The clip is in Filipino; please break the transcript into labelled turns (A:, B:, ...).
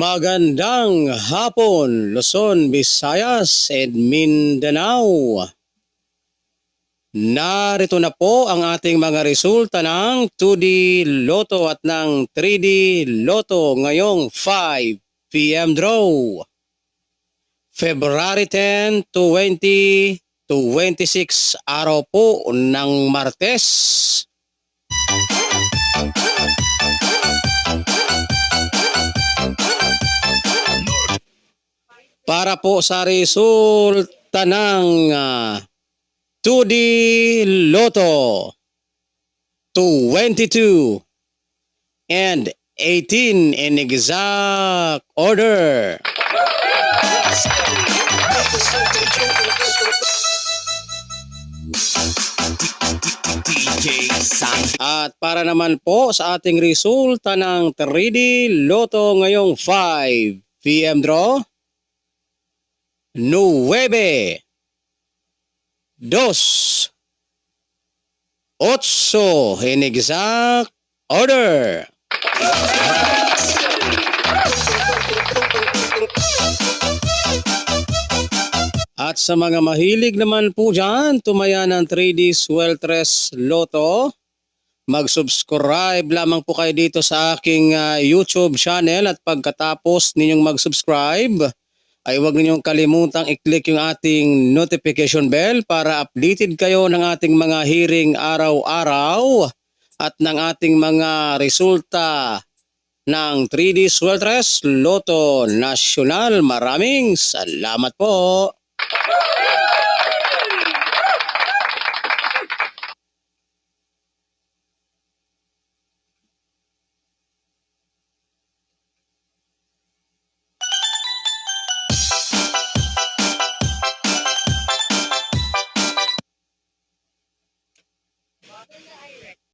A: Magandang hapon, Luzon, Visayas, and Mindanao. Narito na po ang ating mga resulta ng 2D Lotto at ng 3D Lotto ngayong 5 p.m. draw. February 10 to 26 araw po ng Martes. Para po sa resulta ng 2D Lotto 22 and 18 in exact order. At para naman po sa ating resulta ng 3D Lotto ngayong 5 p.m. draw, 9, 2, 8 in exact order. At sa mga mahilig naman po dyan, tumaya ng 3D Sweltres Lotto, mag-subscribe lamang po kayo dito sa aking YouTube channel at pagkatapos ninyong mag-subscribe, ay huwag ninyong kalimutang i-click yung ating notification bell para updated kayo ng ating mga hearing araw-araw at ng ating mga resulta ng 3D Sweltres Lotto National. Maraming salamat po!